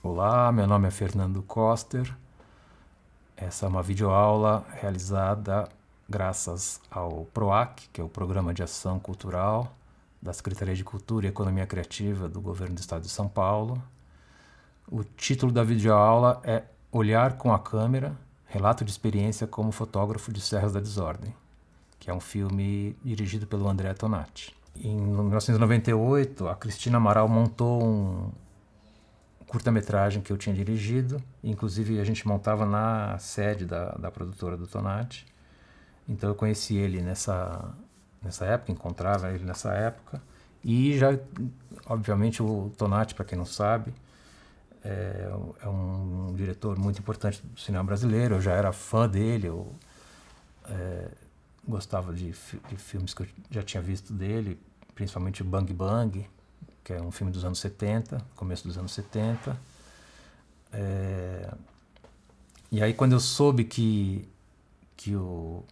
Olá, meu nome é Fernando Koster. Essa é uma videoaula realizada graças ao PROAC, que é o Programa de Ação Cultural da Secretaria de Cultura e Economia Criativa do Governo do Estado de São Paulo. O título da videoaula é Olhar com a Câmera, Relato de Experiência como Fotógrafo de Serras da Desordem, que é um filme dirigido pelo André Tonati. Em 1998, a Cristina Amaral montou um curta-metragem que eu tinha dirigido. Inclusive, a gente montava na sede da produtora do Tonati. Então, eu conheci ele nessa época, encontrava ele nessa época. E já, obviamente, o Tonati, para quem não sabe, é um diretor muito importante do cinema brasileiro. Eu já era fã dele, eu gostava de filmes que eu já tinha visto dele, principalmente Bang Bang, que é um filme dos anos 70, começo dos anos 70. E aí, quando eu soube que o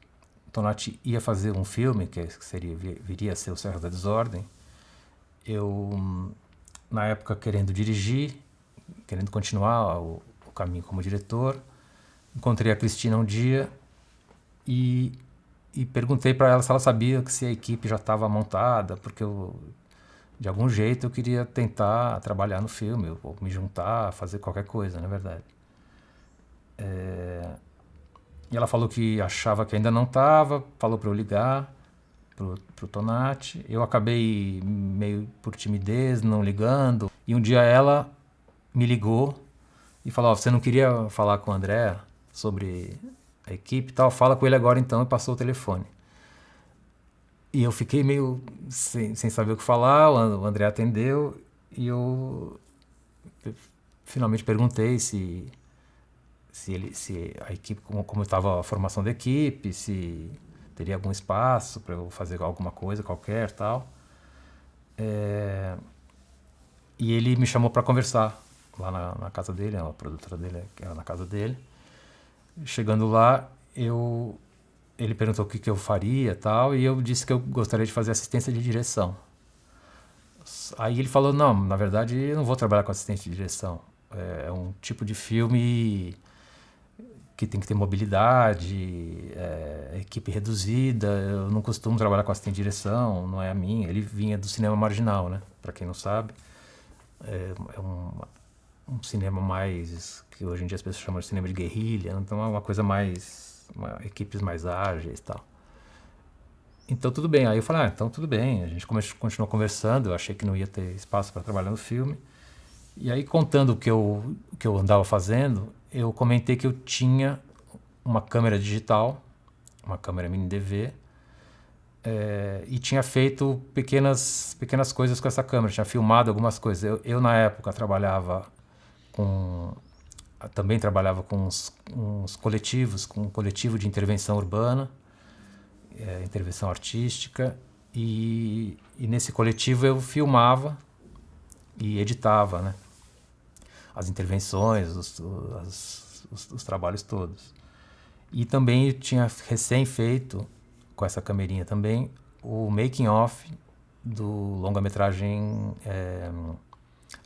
Tonati ia fazer um filme, que viria a ser o Serra da Desordem, eu, na época, querendo dirigir, querendo continuar o caminho como diretor, encontrei a Cristina um dia e perguntei para ela se ela sabia se a equipe já estava montada, porque de algum jeito eu queria tentar trabalhar no filme, ou me juntar, fazer qualquer coisa, na verdade. E ela falou que achava que ainda não estava, falou para eu ligar pro Tonati. Eu acabei meio por timidez, não ligando. E um dia ela me ligou e falou: você não queria falar com o André sobre a equipe e tal? Fala com ele agora então, e passou o telefone. E eu fiquei meio sem saber o que falar, o André atendeu e eu finalmente perguntei se a equipe, como estava a formação da equipe, se teria algum espaço para eu fazer alguma coisa qualquer tal. E ele me chamou para conversar lá na casa dele, a produtora dele era na casa dele. Chegando lá, ele perguntou o que eu faria tal, e eu disse que eu gostaria de fazer assistência de direção. Aí ele falou: não, na verdade eu não vou trabalhar com assistente de direção. É um tipo de filme que tem que ter mobilidade, equipe reduzida. Eu não costumo trabalhar com assistente de direção, não é a minha. Ele vinha do cinema marginal, né? Para quem não sabe, é um cinema mais que hoje em dia as pessoas chamam de cinema de guerrilha. Então é uma coisa mais, equipes mais ágeis e tal. Então tudo bem. Aí eu falei: então tudo bem. A gente continuou conversando. Eu achei que não ia ter espaço para trabalhar no filme. E aí, contando o que eu andava fazendo, eu comentei que eu tinha uma câmera digital, uma câmera mini DV, e tinha feito pequenas coisas com essa câmera, tinha filmado algumas coisas. Eu na época, com também trabalhava com uns coletivos, com um coletivo de intervenção urbana, intervenção artística, e nesse coletivo eu filmava e editava, né? As intervenções, os trabalhos todos. E também eu tinha recém feito, com essa camerinha também, o making off do longa-metragem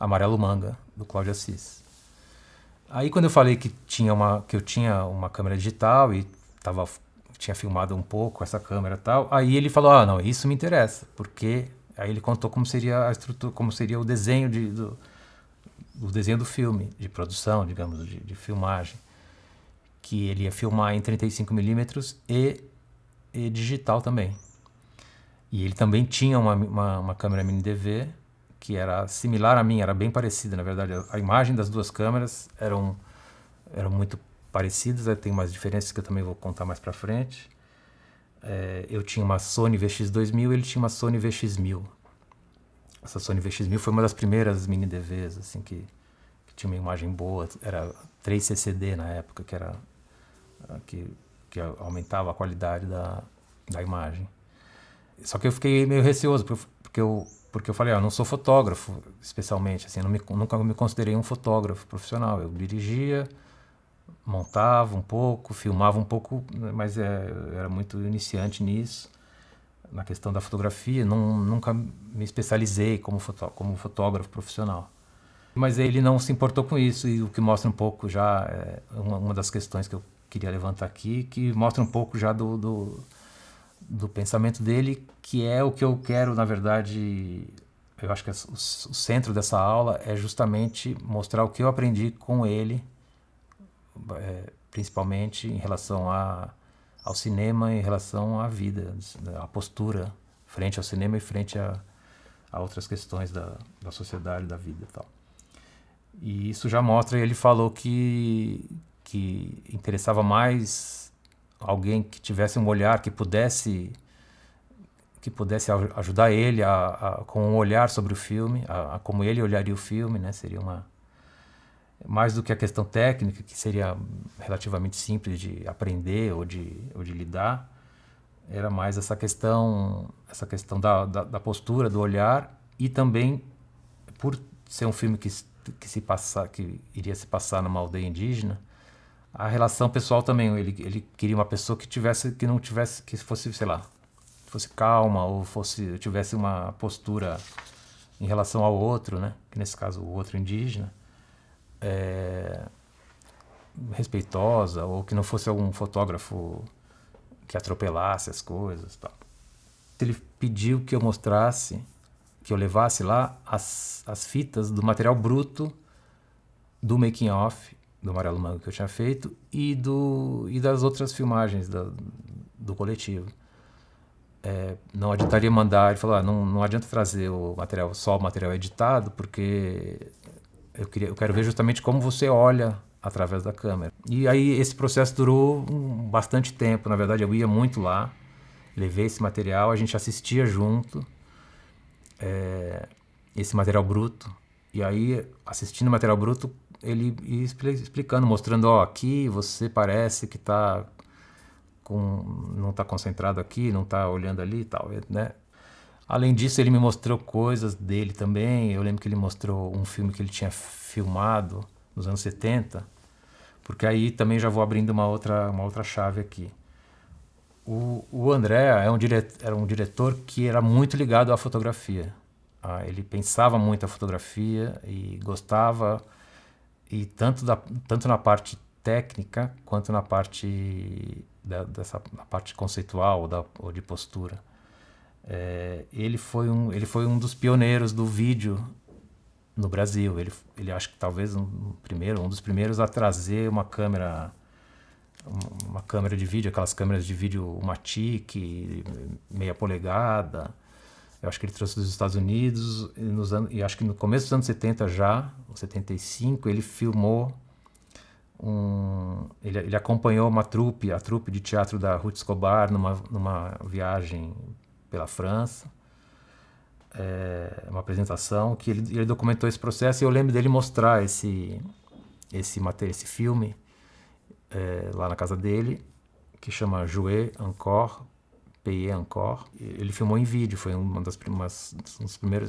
Amarelo Manga, do Cláudio Assis. Aí quando eu falei que eu tinha uma câmera digital e tinha filmado um pouco essa câmera e tal, aí ele falou: não, isso me interessa, porque aí ele contou como seria a estrutura, como seria o desenho o desenho do filme, de produção, digamos, de filmagem, que ele ia filmar em 35mm e digital também. E ele também tinha uma câmera mini DV que era similar à minha, era bem parecida, na verdade. A imagem das duas câmeras eram muito parecidas, tem umas diferenças que eu também vou contar mais pra frente. Eu tinha uma Sony VX2000 e ele tinha uma Sony VX1000. Essa Sony VX1000 foi uma das primeiras mini DVs, assim, que tinha uma imagem boa. Era 3 CCD na época, que aumentava a qualidade da imagem. Só que eu fiquei meio receoso, porque eu falei: eu não sou fotógrafo, especialmente, assim, nunca me considerei um fotógrafo profissional. Eu dirigia, montava um pouco, filmava um pouco, mas eu era muito iniciante nisso, na questão da fotografia. Nunca me especializei como fotógrafo profissional. Mas ele não se importou com isso, e o que mostra um pouco já, uma das questões que eu queria levantar aqui, que mostra um pouco já do pensamento dele, que é o que eu quero, na verdade. Eu acho que o centro dessa aula é justamente mostrar o que eu aprendi com ele, principalmente em relação ao cinema, em relação à vida, à postura frente ao cinema e frente a outras questões da sociedade, da vida e tal. E isso já mostra, ele falou que interessava mais alguém que tivesse um olhar que pudesse ajudar ele com um olhar sobre o filme, a como ele olharia o filme, né? Seria mais do que a questão técnica, que seria relativamente simples de aprender ou de lidar. Era mais essa questão da postura, do olhar, e também por ser um filme que iria se passar numa aldeia indígena, a relação pessoal também. Ele queria uma pessoa que não tivesse, que fosse, sei lá, fosse calma, ou tivesse uma postura em relação ao outro, né? Que nesse caso o outro indígena, respeitosa, ou que não fosse algum fotógrafo que atropelasse as coisas, tal. Ele pediu que eu mostrasse, que eu levasse lá as fitas do material bruto do making off do Amarelo Mango que eu tinha feito e das outras filmagens do coletivo. Não adiantaria mandar, ele falou, não adianta trazer só o material editado, porque eu quero ver justamente como você olha através da câmera. E aí esse processo durou bastante tempo, na verdade eu ia muito lá, levei esse material, a gente assistia junto, esse material bruto, e aí assistindo o material bruto ele ia explicando, mostrando, aqui você parece que não está concentrado aqui, não está olhando ali e tal, né? Além disso, ele me mostrou coisas dele também. Eu lembro que ele mostrou um filme que ele tinha filmado nos anos 70, porque aí também já vou abrindo uma outra chave aqui. O André era um diretor que era muito ligado à fotografia. Ele pensava muito a fotografia e gostava, e tanto na parte técnica quanto na parte na parte conceitual ou de postura. Ele foi um dos pioneiros do vídeo no Brasil. Ele acho que talvez um dos primeiros a trazer uma câmera de vídeo, aquelas câmeras de vídeo Matic, meia polegada. Eu acho que ele trouxe dos Estados Unidos e acho que no começo dos anos 70 já, 75, ele filmou ele acompanhou a trupe de teatro da Ruth Escobar numa viagem pela França, uma apresentação que ele documentou esse processo, e eu lembro dele mostrar esse filme lá na casa dele, que chama Jouer Encore, Payer Encore. Ele filmou em vídeo, foi um dos primeiros,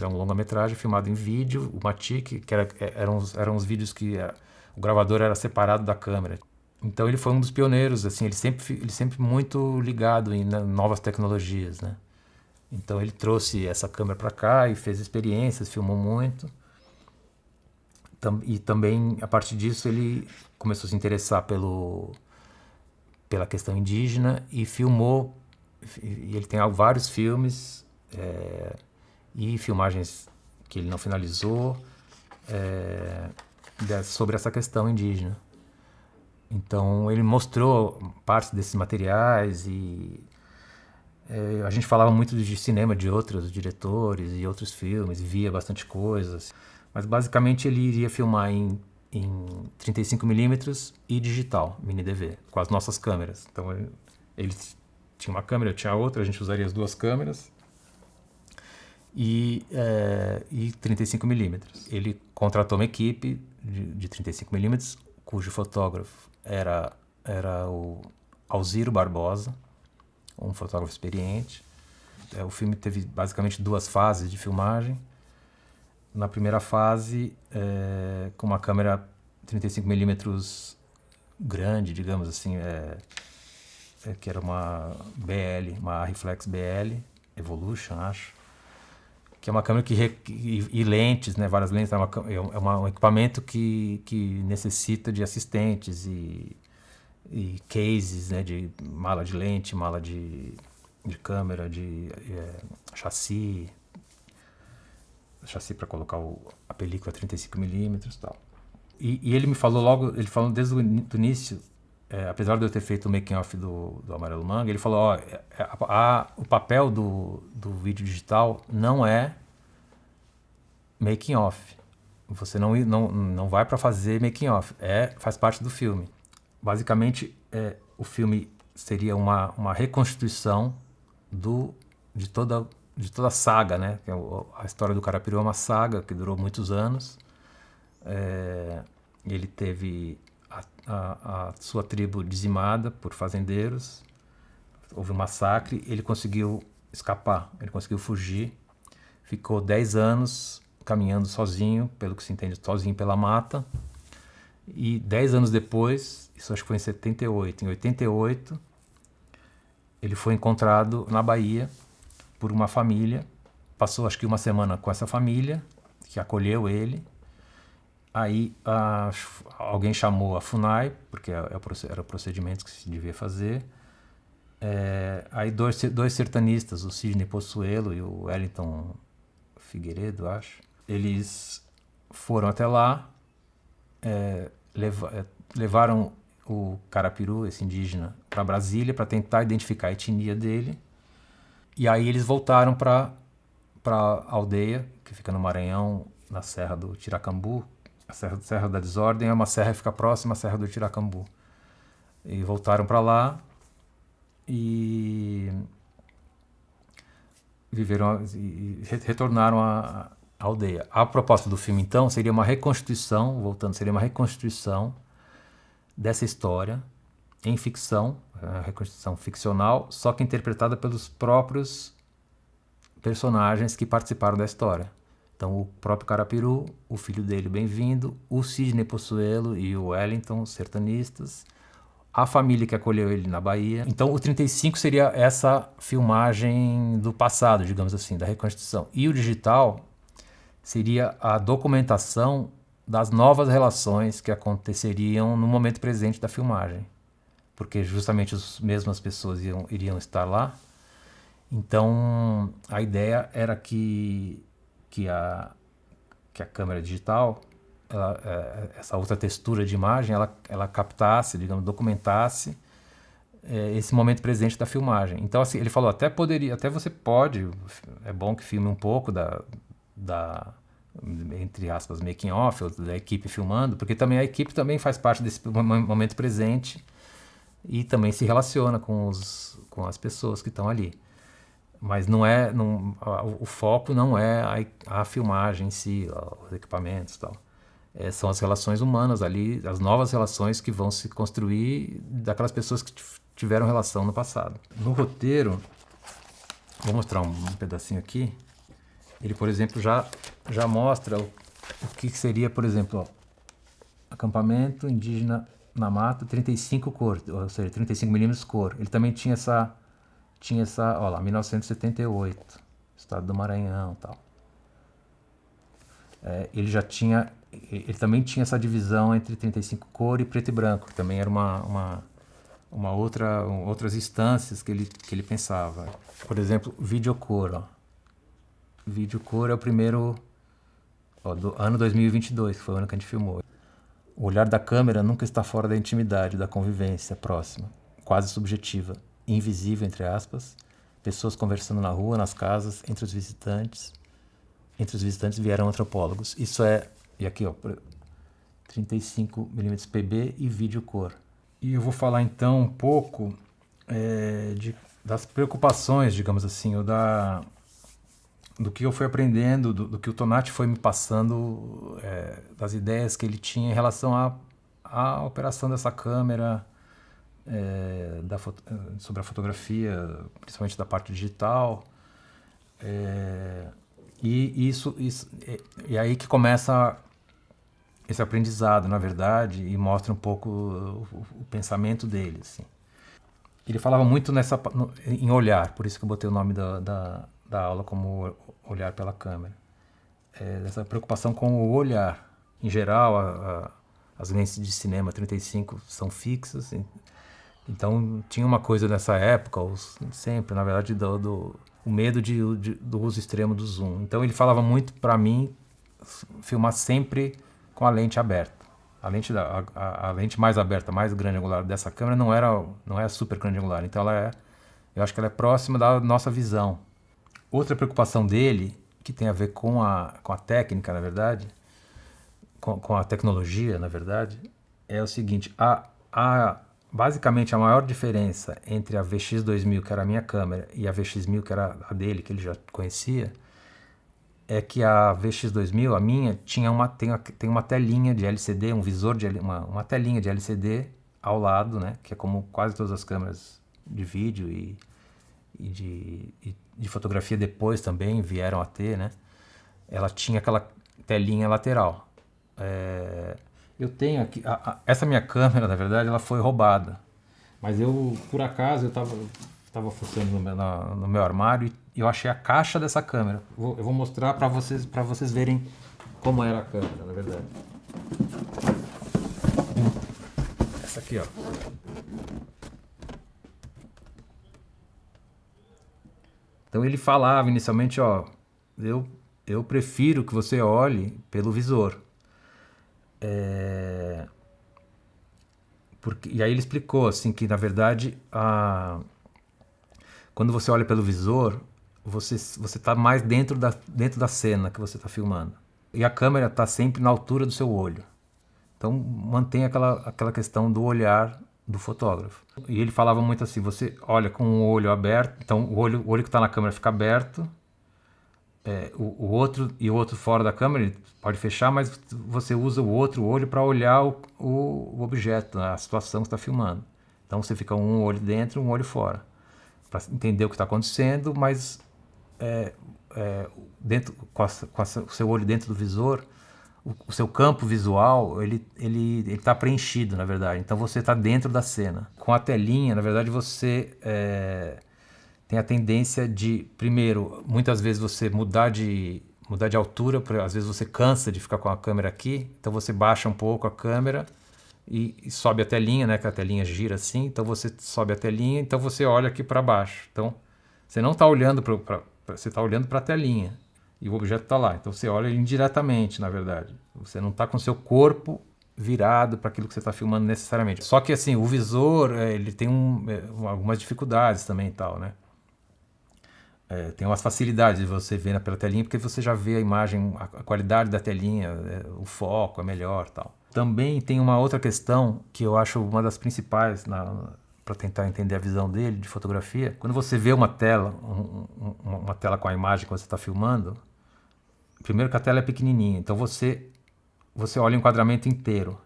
um longa-metragem filmado em vídeo, o Matic, que eram os vídeos que o gravador era separado da câmera. Então ele foi um dos pioneiros, assim, ele sempre muito ligado em novas tecnologias, né? Então ele trouxe essa câmera para cá e fez experiências, filmou muito. E também, a partir disso, ele começou a se interessar pela questão indígena e filmou. E ele tem vários filmes e filmagens que ele não finalizou sobre essa questão indígena. Então ele mostrou partes desses materiais e a gente falava muito de cinema de outros diretores e outros filmes, via bastante coisas, mas basicamente ele iria filmar em 35mm e digital, mini DV, com as nossas câmeras. Então ele tinha uma câmera, eu tinha outra, a gente usaria as duas câmeras e 35mm. Ele contratou uma equipe de 35mm, cujo fotógrafo era o Alziro Barbosa, um fotógrafo experiente. O filme teve basicamente 2 fases de filmagem. Na primeira fase, com uma câmera 35mm grande, digamos assim, que era uma BL, uma Reflex BL Evolution, acho. que é uma câmera e lentes, né, várias lentes, um equipamento que necessita de assistentes e cases, né, de mala de lente, mala de câmera, de chassi para colocar a película 35mm e tal. E ele me falou logo, ele falou desde o início, apesar de eu ter feito o making-off do Amarelo Manga, ele falou, o papel do vídeo digital não é making-off. Você não vai para fazer making-off, faz parte do filme. Basicamente, o filme seria uma reconstituição de toda a saga, né? A história do Carapiru é uma saga que durou muitos anos. Ele teve a sua tribo dizimada por fazendeiros, houve um massacre, ele conseguiu escapar, ele conseguiu fugir, ficou 10 anos caminhando sozinho, pelo que se entende, sozinho pela mata, e 10 anos depois, isso acho que foi em 78, em 88, ele foi encontrado na Bahia por uma família, passou acho que uma semana com essa família, que acolheu ele. Aí alguém chamou a FUNAI, porque era o procedimento que se devia fazer. Aí dois sertanistas, o Sidney Possuelo e o Wellington Figueiredo, acho, eles foram até lá, levaram o Carapiru, esse indígena, para Brasília para tentar identificar a etnia dele. E aí eles voltaram para a aldeia, que fica no Maranhão, na Serra do Tiracambu. A Serra da Desordem é uma serra que fica próxima à Serra do Tiracambu. E voltaram para lá e retornaram à aldeia. A proposta do filme, então, seria uma reconstituição, dessa história em ficção, uma reconstituição ficcional, só que interpretada pelos próprios personagens que participaram da história. Então, o próprio Carapiru, o filho dele, Bem-vindo, o Sidney Possuelo e o Wellington, os sertanistas, a família que acolheu ele na Bahia. Então, o 35 seria essa filmagem do passado, digamos assim, da reconstituição. E o digital seria a documentação das novas relações que aconteceriam no momento presente da filmagem. Porque justamente as mesmas pessoas iriam estar lá. Então, a ideia era que a câmera digital, essa outra textura de imagem, ela captasse, digamos, documentasse esse momento presente da filmagem. Então, assim, ele falou, até você pode, é bom que filme um pouco da entre aspas, making off, da equipe filmando, porque também a equipe também faz parte desse momento presente e também se relaciona com as pessoas que estão ali. Mas o foco não é a filmagem em si, os equipamentos e tal. São as relações humanas ali, as novas relações que vão se construir daquelas pessoas que tiveram relação no passado. No roteiro, vou mostrar um pedacinho aqui. Ele, por exemplo, já mostra o que seria, por exemplo, acampamento indígena na mata, 35 cor, ou seja, 35mm cor. Ele também tinha essa, olha lá, 1978, estado do Maranhão e tal. Ele também tinha essa divisão entre 35 cor e preto e branco, que também era outras instâncias que ele pensava. Por exemplo, videocor, ó. Videocor é o primeiro, do ano 2022, que foi o ano que a gente filmou. O olhar da câmera nunca está fora da intimidade, da convivência próxima, quase subjetiva, invisível, entre aspas, pessoas conversando na rua, nas casas, entre os visitantes vieram antropólogos. Isso e aqui, ó, 35mm PB e videocor. E eu vou falar então um pouco das preocupações, digamos assim, do que eu fui aprendendo, do que o Tonati foi me passando, das ideias que ele tinha em relação à operação dessa câmera, sobre a fotografia, principalmente da parte digital. E aí que começa esse aprendizado, na verdade, e mostra um pouco o pensamento dele. Assim. Ele falava muito em olhar, por isso que eu botei o nome da da aula como olhar pela câmera. Essa preocupação com o olhar. Em geral, as lentes de cinema 35 são fixas, então tinha uma coisa nessa época, sempre, na verdade, o medo do uso extremo do zoom. Então ele falava muito para mim filmar sempre com a lente aberta. A lente mais aberta, mais grande angular dessa câmera não é super grande angular, então eu acho que ela é próxima da nossa visão. Outra preocupação dele, que tem a ver com a técnica, na verdade, com a tecnologia, na verdade, é o seguinte: basicamente a maior diferença entre a VX2000, que era a minha câmera, e a VX1000, que era a dele, que ele já conhecia, é que a VX2000, a minha, tem uma telinha de LCD, um visor uma telinha de LCD ao lado, né, que é como quase todas as câmeras de vídeo e de fotografia depois também vieram a ter, né? Ela tinha aquela telinha lateral. Eu tenho aqui... essa minha câmera, na verdade, ela foi roubada. Mas por acaso, eu estava fuçando no meu armário e eu achei a caixa dessa câmera. Eu vou mostrar para vocês verem como era a câmera, na verdade. Essa aqui, ó. Então ele falava inicialmente, ó, eu prefiro que você olhe pelo visor. E aí ele explicou assim que, na verdade, quando você olha pelo visor, você está mais dentro da cena que você está filmando. E a câmera está sempre na altura do seu olho. Então mantém aquela questão do olhar do fotógrafo. E ele falava muito assim: você olha com o olho aberto, então o olho que está na câmera fica aberto, o outro fora da câmera ele pode fechar, mas você usa o outro olho para olhar o objeto, a situação que está filmando. Então você fica um olho dentro e um olho fora, para entender o que está acontecendo, mas com o seu olho dentro do visor, o seu campo visual ele está preenchido, na verdade. Então você está dentro da cena. Com a telinha, na verdade, você tem a tendência de, primeiro, muitas vezes você mudar de altura, porque às vezes você cansa de ficar com a câmera aqui, então você baixa um pouco a câmera e sobe a telinha, né? Que a telinha gira assim, então você sobe a telinha, então você olha aqui para baixo. Então você não está olhando você está olhando para a telinha. E o objeto está lá, então você olha indiretamente, na verdade. Você não está com o seu corpo virado para aquilo que você está filmando necessariamente. Só que assim, o visor, ele tem algumas dificuldades também e tal, né? Tem umas facilidades de você ver pela telinha, porque você já vê a imagem, a qualidade da telinha, o foco é melhor e tal. Também tem uma outra questão que eu acho uma das principais para tentar entender a visão dele de fotografia. Quando você vê uma tela, uma tela com a imagem que você está filmando, primeiro que a tela é pequenininha, então você olha o enquadramento inteiro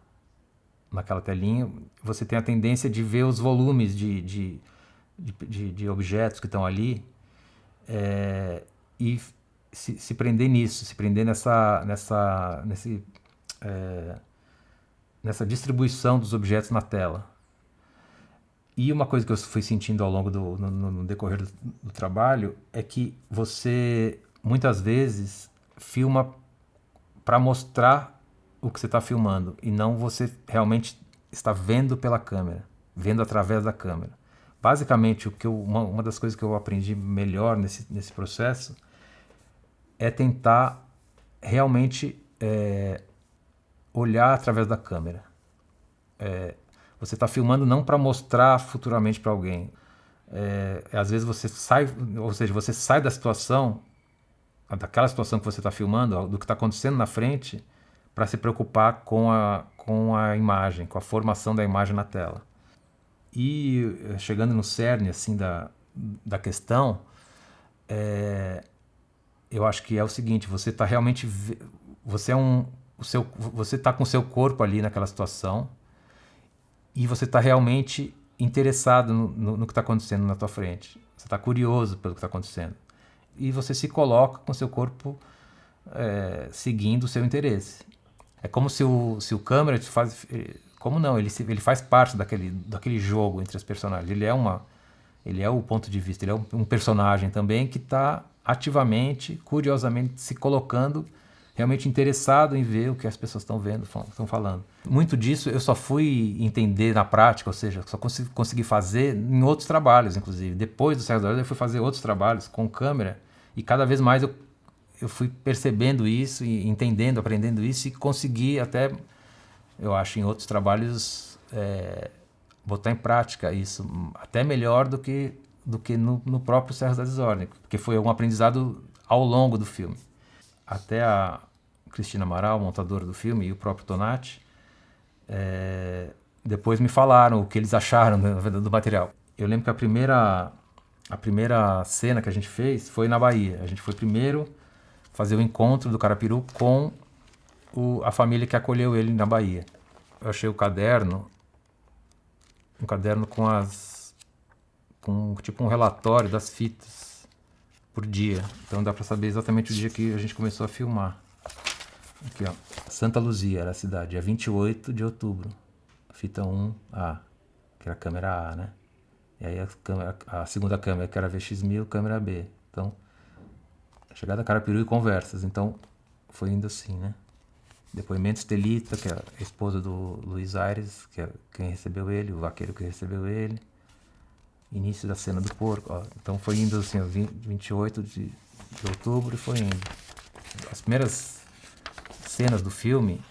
naquela telinha, você tem a tendência de ver os volumes de objetos que estão ali e se prender nisso, se prender nessa distribuição dos objetos na tela. E uma coisa que eu fui sentindo ao longo no decorrer do trabalho é que você muitas vezes filma para mostrar o que você está filmando e não você realmente está vendo pela câmera, vendo através da câmera. Basicamente, uma das coisas que eu aprendi melhor nesse processo é tentar realmente olhar através da câmera. Você está filmando não para mostrar futuramente para alguém. Às vezes você sai da situação, daquela situação que você está filmando, do que está acontecendo na frente, para se preocupar com a imagem, com a formação da imagem na tela. E chegando no cerne assim, da questão, eu acho que é o seguinte: você está realmente... Você está com o seu corpo ali naquela situação e você está realmente interessado no que está acontecendo na tua frente. Você está curioso pelo que está acontecendo. E você se coloca com o seu corpo seguindo o seu interesse. É como se o câmera te faz... Como não? Ele faz parte daquele jogo entre os personagens. Ele é o ponto de vista, ele é um personagem também que está ativamente, curiosamente, se colocando, realmente interessado em ver o que as pessoas estão vendo, estão falando. Muito disso eu só fui entender na prática, ou seja, só consegui fazer em outros trabalhos, inclusive. Depois do Serra da Ordem, eu fui fazer outros trabalhos com câmera, e cada vez mais eu fui percebendo isso, e entendendo, aprendendo isso, e consegui até, eu acho, em outros trabalhos, botar em prática isso, até melhor do que no próprio Serra da Desordem, porque foi um aprendizado ao longo do filme. Até a Cristina Amaral, montadora do filme, e o próprio Tonati, depois me falaram o que eles acharam do material. Eu lembro que a primeira cena que a gente fez foi na Bahia. A gente foi primeiro fazer o encontro do Carapiru com a família que acolheu ele na Bahia. Eu achei o caderno, um caderno com tipo um relatório das fitas por dia. Então dá para saber exatamente o dia que a gente começou a filmar. Aqui, ó. Santa Luzia era a cidade, dia 28 de outubro. Fita 1A, que era a câmera A, né? E aí a segunda câmera, que era a VX1000, câmera B. Então, chegada a Carapiru e conversas. Então, foi indo assim, né? Depoimento Estelita, que é a esposa do Luiz Aires, que é quem recebeu ele, o vaqueiro que recebeu ele. Início da cena do porco, ó. Então foi indo assim, 28 de outubro, e foi indo. As primeiras cenas do filme,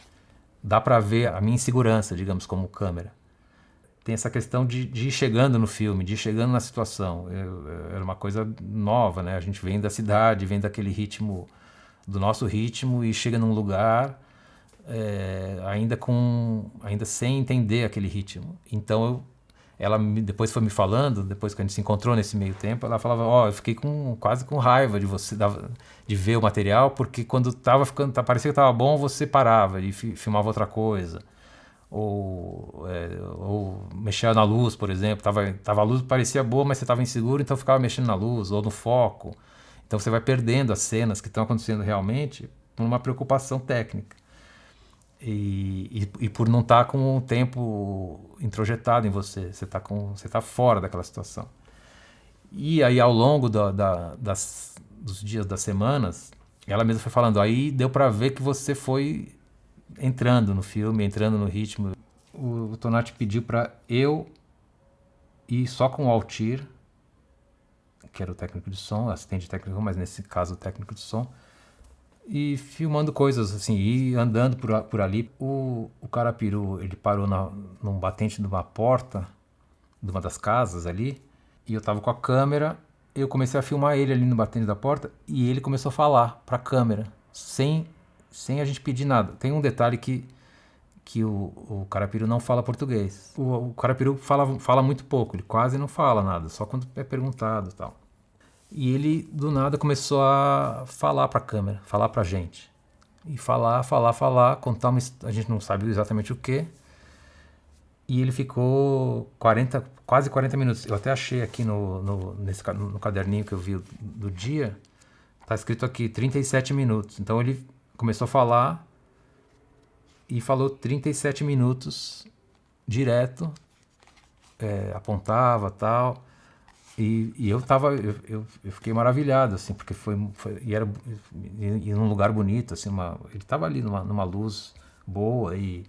dá pra ver a minha insegurança, digamos, como câmera. Tem essa questão de ir chegando no filme, de ir chegando na situação. Era uma coisa nova, né? A gente vem da cidade, vem daquele ritmo, do nosso ritmo, e chega num lugar ainda sem entender aquele ritmo. Então ela depois foi me falando, depois que a gente se encontrou nesse meio tempo, ela falava, eu fiquei quase com raiva de você, de ver o material, porque quando parecia que estava bom, você parava e filmava outra coisa. Ou mexia na luz, por exemplo. A luz parecia boa, mas você estava inseguro, então ficava mexendo na luz ou no foco. Então você vai perdendo as cenas que estão acontecendo realmente por uma preocupação técnica. E por não estar com o tempo introjetado em você. Você tá fora daquela situação. E aí, ao longo dos dias, das semanas, ela mesma foi falando, aí deu para ver que você foi entrando no filme, entrando no ritmo. O Tonati pediu para eu ir só com o Altir, que era o técnico de som, assistente técnico, mas nesse caso o técnico de som, e filmando coisas assim, e andando por ali. O Carapiru, ele parou num batente de uma porta, de uma das casas ali, e eu tava com a câmera, eu comecei a filmar ele ali no batente da porta, e ele começou a falar pra câmera, sem a gente pedir nada. Tem um detalhe que o Carapiru não fala português. O Carapiru fala muito pouco, ele quase não fala nada, só quando é perguntado e tal. E ele, do nada, começou a falar pra câmera, falar pra gente. E falar, contar a gente não sabe exatamente o quê. E ele ficou quase 40 minutos. Eu até achei aqui no caderninho que eu vi do dia, tá escrito aqui 37 minutos. Então ele começou a falar e falou 37 minutos direto, apontava tal. E eu fiquei maravilhado, assim, porque era num lugar bonito, assim, ele estava ali numa luz boa e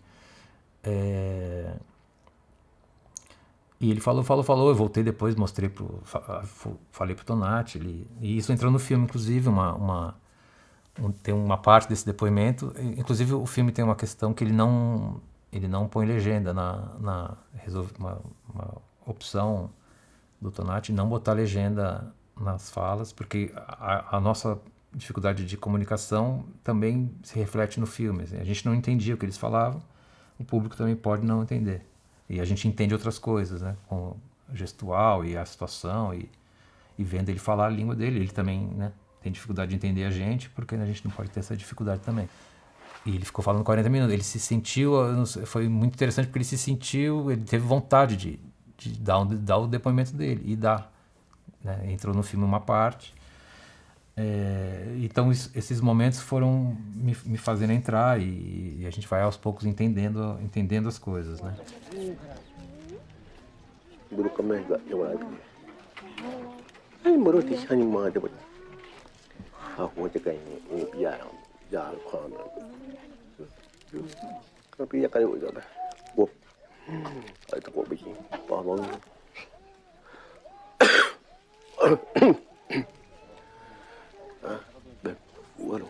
ele falou, eu voltei depois, mostrei falei pro Tonati, e isso entrou no filme, inclusive, tem uma parte desse depoimento, inclusive o filme tem uma questão que ele não põe legenda uma opção do Tonati não botar legenda nas falas, porque a nossa dificuldade de comunicação também se reflete no filme. Assim, a gente não entendia o que eles falavam, o público também pode não entender. E a gente entende outras coisas, né? Com o gestual e a situação, e vendo ele falar a língua dele, ele também, né, tem dificuldade de entender a gente, porque a gente não pode ter essa dificuldade também. E ele ficou falando 40 minutos, ele se sentiu, foi muito interessante porque ele teve vontade de dar o depoimento dele, e dá, né? Entrou no filme uma parte. Então esses momentos foram me fazendo entrar, e a gente vai aos poucos entendendo as coisas, né? หัวจะไกลพี่ยายาความก็พี่ยากันอยู่จ้ะบวบไอ้ตะกบไปกินปอมองแบบหัวหรอ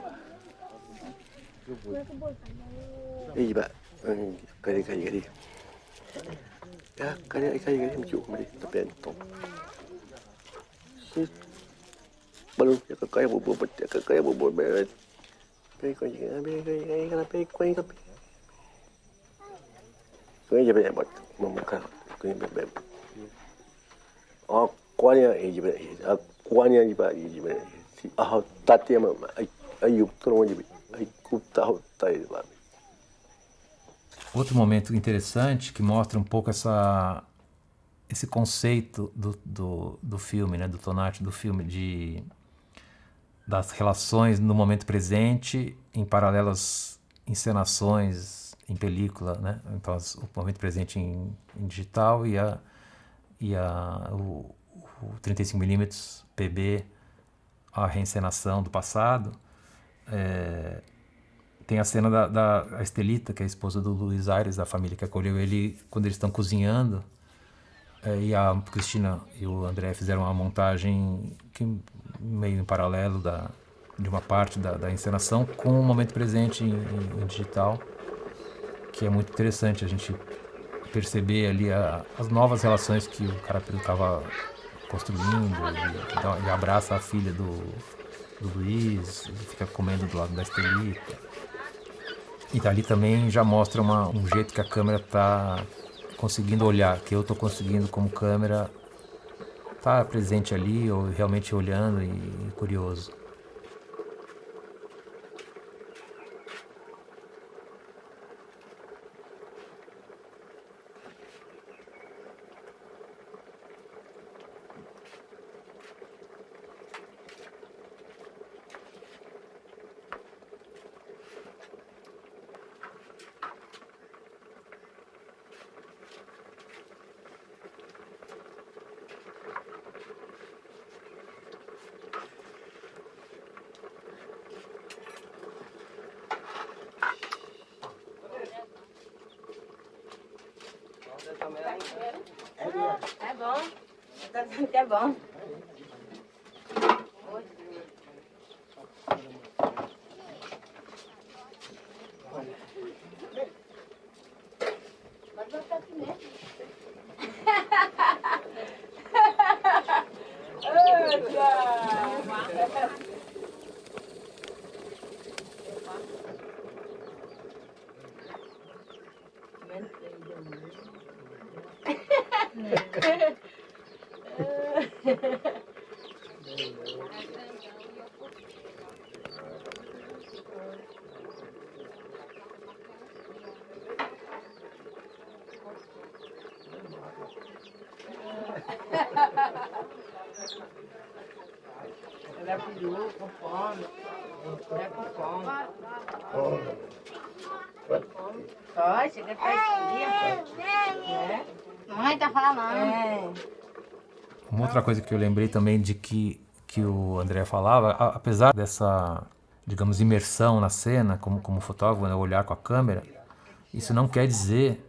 ไอ้แบบกะดิกะดิมันจุกมาดิตะเป็นตรงbelum ya kayak bubur kayak bubur beres kayak jadi banyak memakan kayak bebek kuahnya kuahnya juga si tati ama ayuk tolong aja ayuk tahu tahu Outro momento interessante que mostra um pouco esse conceito do filme, né, do Tonati, do filme, das relações no momento presente em paralelo às encenações em película, né? Então, o momento presente em digital e o 35mm PB, a reencenação do passado. Tem a cena da Estelita, que é a esposa do Luiz Aires, da família que acolheu ele quando eles estão cozinhando. E a Cristina e o André fizeram uma montagem meio em paralelo de uma parte da encenação com o momento presente em digital, que é muito interessante a gente perceber ali as novas relações que o Carapiru estava construindo. Ele abraça a filha do Luiz, ele fica comendo do lado da Estelita. E dali também já mostra um jeito que a câmera está conseguindo olhar, que eu estou conseguindo como câmera estar presente ali, ou realmente olhando e curioso. É bom. Tá dizendo que é bom. Mas vai ficar aqui mesmo. Ela é peru com fome. É com fome. Só, chega pra esquia. Mamãe tá falando. Uma outra coisa que eu lembrei também de que o André falava, apesar dessa, digamos, imersão na cena, como fotógrafo, né, olhar com a câmera, isso não quer dizer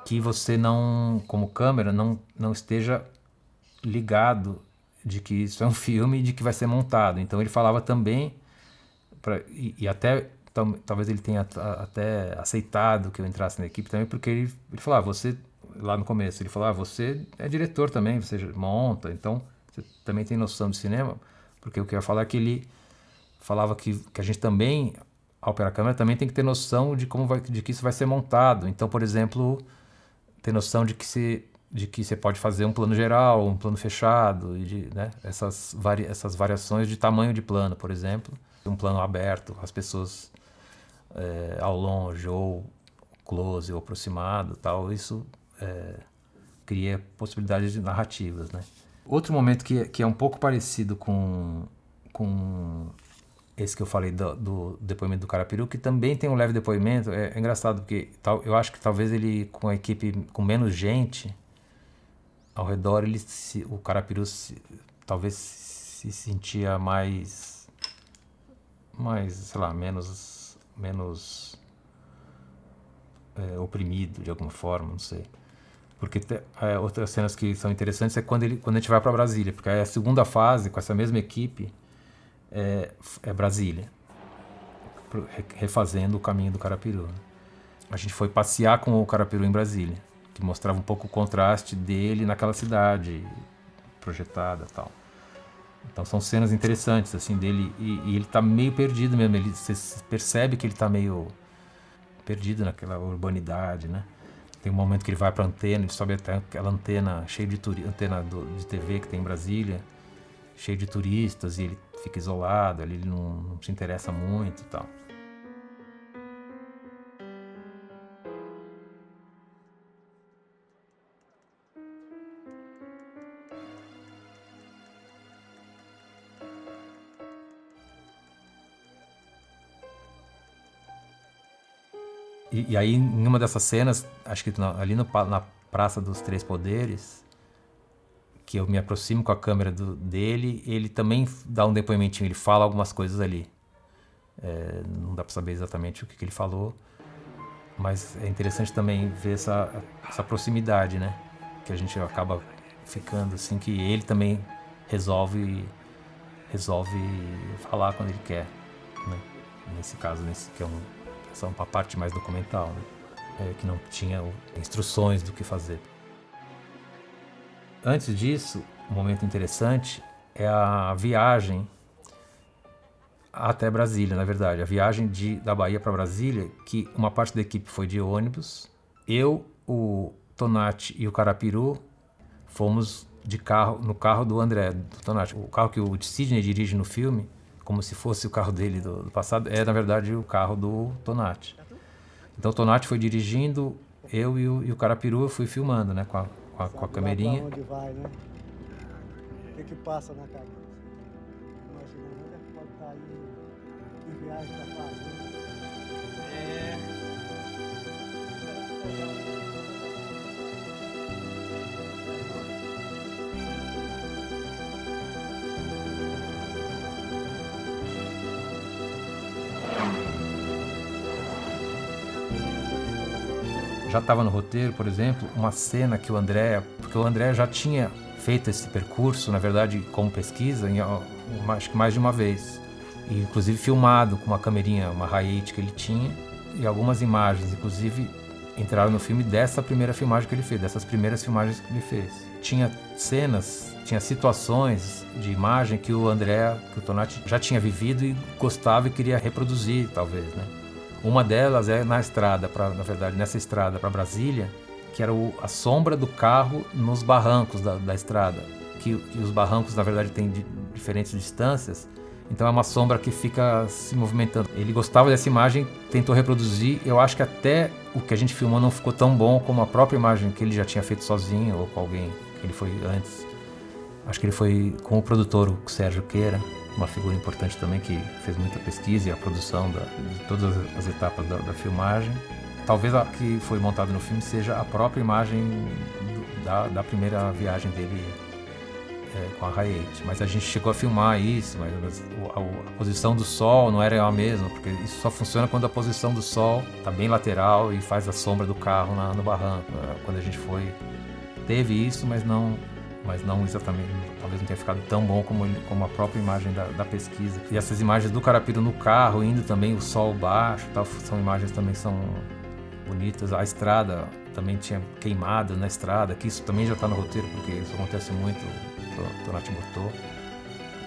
que você não, como câmera, não esteja ligado de que isso é um filme e de que vai ser montado. Então ele falava também, e até talvez ele tenha até aceitado que eu entrasse na equipe também, porque ele falava, você, lá no começo, ele falava, você é diretor também, você monta, então você também tem noção de cinema, porque o que eu ia falar é que ele falava que a gente também, ao operar a câmera, também tem que ter noção de de que isso vai ser montado. Então, por exemplo, ter noção de que você pode fazer um plano geral, um plano fechado, e né, essas variações de tamanho de plano, por exemplo. Um plano aberto, as pessoas ao longe, ou close, ou aproximado, tal, isso cria possibilidades de narrativas, né? Outro momento que é um pouco parecido com esse que eu falei do depoimento do Carapiru, que também tem um leve depoimento, é engraçado, porque eu acho que talvez ele, com a equipe com menos gente ao redor, o Carapiru talvez se sentia mais, sei lá, menos oprimido de alguma forma, não sei. Porque outras cenas que são interessantes é quando a gente vai para Brasília, porque aí a segunda fase, com essa mesma equipe, é Brasília, refazendo o caminho do Carapiru, né? A gente foi passear com o Carapiru em Brasília, que mostrava um pouco o contraste dele naquela cidade projetada e tal. Então são cenas interessantes, assim, dele, e ele tá meio perdido mesmo, você percebe que ele tá meio perdido naquela urbanidade, né? Tem um momento que ele vai pra antena, ele sobe até aquela antena cheia de antena de TV que tem em Brasília, cheio de turistas, e ele fica isolado, ali ele não se interessa muito e tal. E aí, em uma dessas cenas, acho que ali na Praça dos Três Poderes, que eu me aproximo com a câmera dele, ele também dá um depoimentinho, ele fala algumas coisas ali. Não dá para saber exatamente o que ele falou, mas é interessante também ver essa proximidade, né? Que a gente acaba ficando assim, que ele também resolve falar quando ele quer, né? Nesse caso, que é essa é uma parte mais documental, né? Que não tinha instruções do que fazer. Antes disso, um momento interessante é a viagem até Brasília, na verdade. A viagem da Bahia para Brasília, que uma parte da equipe foi de ônibus. Eu, o Tonati e o Carapiru fomos no carro do André, do Tonati. O carro que o Sidney dirige no filme, como se fosse o carro dele do passado, na verdade, o carro do Tonati. Então o Tonati foi dirigindo, eu e o Carapiru eu fui filmando, né, com a camerinha. Onde vai, né? O que passa na cabeça? Imagina, onde é que pode estar aí, que viagem tá fazendo? Já estava no roteiro, por exemplo, uma cena que porque o André já tinha feito esse percurso, na verdade, como pesquisa, acho que mais de uma vez. E, inclusive, filmado com uma camerinha, uma Hi8 que ele tinha, e algumas imagens, inclusive, entraram no filme dessa primeira filmagem que ele fez, dessas primeiras filmagens que ele fez. Tinha cenas, tinha situações de imagem que o Tonati já tinha vivido e gostava e queria reproduzir, talvez, né? Uma delas é na estrada, na verdade, nessa estrada para Brasília, que era a sombra do carro nos barrancos da estrada. Que os barrancos, na verdade, têm diferentes distâncias, então é uma sombra que fica se movimentando. Ele gostava dessa imagem, tentou reproduzir. Eu acho que até o que a gente filmou não ficou tão bom como a própria imagem que ele já tinha feito sozinho ou com alguém que ele foi antes. Acho que ele foi com o produtor, o Sérgio Queira, uma figura importante também que fez muita pesquisa e a produção de todas as etapas da filmagem. Talvez a que foi montada no filme seja a própria imagem da primeira viagem dele com a Hi8. Mas a gente chegou a filmar isso, mas a posição do sol não era a mesma, porque isso só funciona quando a posição do sol está bem lateral e faz a sombra do carro no barranco. Quando a gente foi, teve isso, mas não exatamente, talvez não tenha ficado tão bom como a própria imagem da pesquisa. E essas imagens do Carapiru no carro, indo também o sol baixo, tal, são imagens também são bonitas. A estrada também tinha queimado na estrada, que isso também já está no roteiro, porque isso acontece muito, o Tonati botou.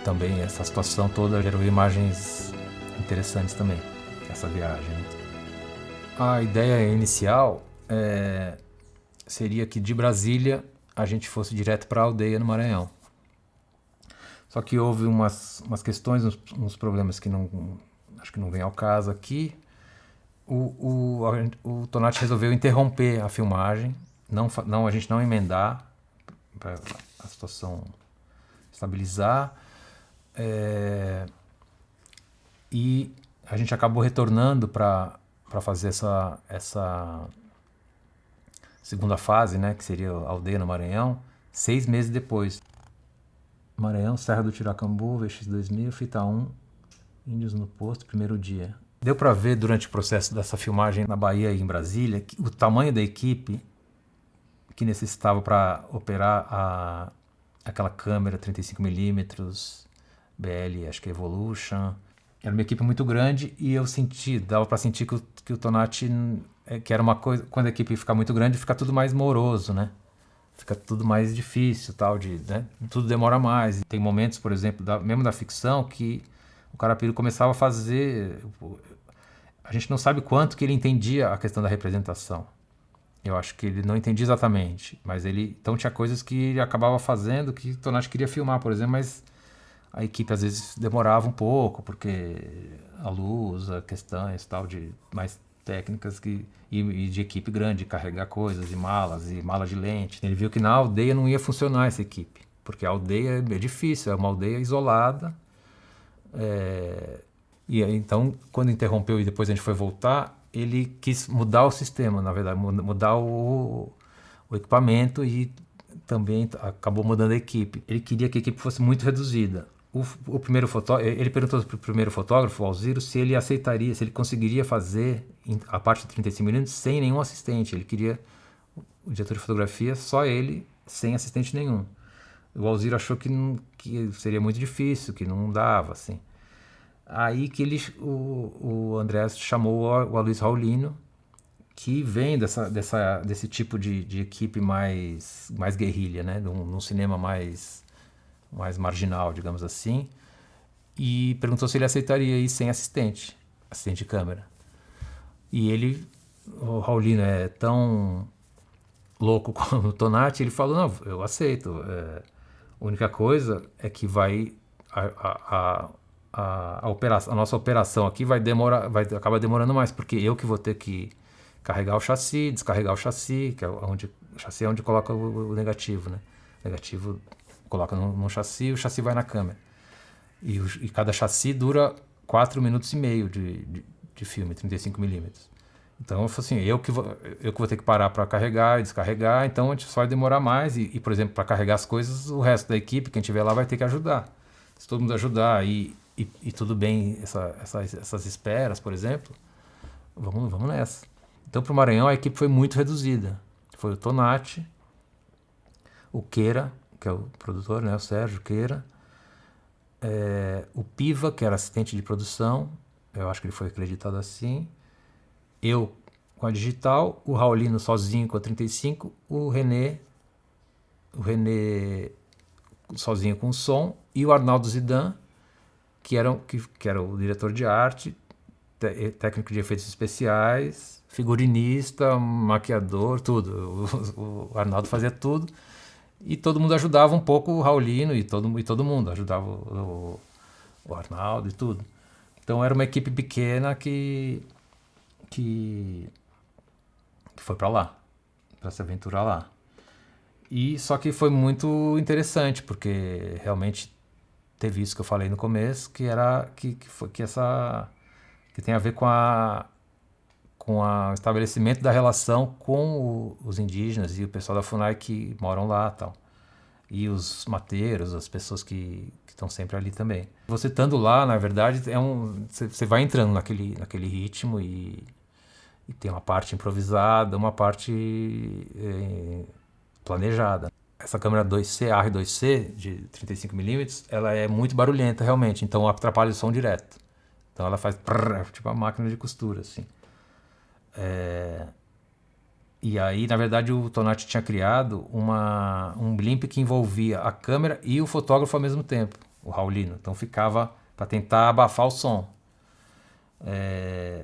Também essa situação toda gerou imagens interessantes também, essa viagem, né? A ideia inicial seria que de Brasília a gente fosse direto para a aldeia no Maranhão. Só que houve umas questões, uns problemas que acho que não vem ao caso aqui. O Tonati resolveu interromper a filmagem, a gente não emendar, para a situação estabilizar. E a gente acabou retornando para fazer essa segunda fase, né, que seria a aldeia no Maranhão, 6 meses depois. Maranhão, Serra do Tiracambu, VX2000, fita 1, Índios no Posto, primeiro dia. Deu para ver durante o processo dessa filmagem na Bahia e em Brasília que o tamanho da equipe que necessitava para operar aquela câmera 35mm BL, acho que Evolution. Era uma equipe muito grande e eu dava para sentir que o Tonati, que era uma coisa, quando a equipe fica muito grande, fica tudo mais moroso, né? Fica tudo mais difícil, né? Tudo demora mais. E tem momentos, por exemplo, mesmo da ficção, que o Carapiro começava a fazer... A gente não sabe quanto que ele entendia a questão da representação. Eu acho que ele não entendia exatamente, mas então tinha coisas que ele acabava fazendo que o Tonati queria filmar, por exemplo, mas a equipe às vezes demorava um pouco, porque a luz, a questões tal, mais técnicas e de equipe grande, de carregar coisas, e mala de lente. Ele viu que na aldeia não ia funcionar essa equipe, porque a aldeia é difícil, é uma aldeia isolada. E então, quando interrompeu e depois a gente foi voltar, ele quis mudar o sistema, na verdade, mudar o equipamento e também acabou mudando a equipe. Ele queria que a equipe fosse muito reduzida. O primeiro fotógrafo, ele perguntou para o primeiro fotógrafo, o Alziro, se ele aceitaria, se ele conseguiria fazer a parte de 35mm sem nenhum assistente. Ele queria o diretor de fotografia, só ele, sem assistente nenhum. O Alziro achou que seria muito difícil, que não dava, assim. Aí que o Andrés chamou o Aloysio Raulino, que vem desse tipo de equipe mais guerrilha, né? Num cinema mais marginal, digamos assim, e perguntou se ele aceitaria ir sem assistente de câmera. E o Raulino é tão louco como o Tonati, ele falou, não, eu aceito. A única coisa é que a nossa operação aqui vai acabar demorando mais, porque eu que vou ter que carregar o chassi, descarregar o chassi, que é o chassi é onde coloca o negativo, né? O negativo coloca no chassi, o chassi vai na câmera. E cada chassi dura 4 minutos e meio de filme, 35mm. Então eu falei assim, eu que vou ter que parar para carregar e descarregar, então a gente só vai demorar mais. E por exemplo, para carregar as coisas, o resto da equipe, quem estiver lá, vai ter que ajudar. Se todo mundo ajudar e tudo bem essas esperas, por exemplo, vamos nessa. Então para o Maranhão a equipe foi muito reduzida. Foi o Tonati, o Queira, que é o produtor, né, o Sérgio Queira, o Piva, que era assistente de produção, eu acho que ele foi acreditado assim, eu com a digital, o Raulino sozinho com a 35, o René sozinho com o som, e o Arnaldo Zidan, que era o diretor de arte, técnico de efeitos especiais, figurinista, maquiador, tudo. O Arnaldo fazia tudo. E todo mundo ajudava um pouco o Raulino e todo mundo ajudava o Arnaldo e tudo. Então era uma equipe pequena que foi para lá, para se aventurar lá. E só que foi muito interessante, porque realmente teve isso que eu falei no começo, que tem a ver com o estabelecimento da relação com os indígenas e o pessoal da FUNAI que moram lá e tal. E os mateiros, as pessoas que estão sempre ali também. Você estando lá, na verdade, você vai entrando naquele ritmo e tem uma parte improvisada, uma parte planejada. Essa câmera 2C, AR2C, de 35mm, ela é muito barulhenta realmente, então atrapalha o som direto. Então ela faz tipo uma máquina de costura, assim. E aí, na verdade, o Tonati tinha criado um blimp que envolvia a câmera e o fotógrafo ao mesmo tempo, o Raulino. Então ficava para tentar abafar o som.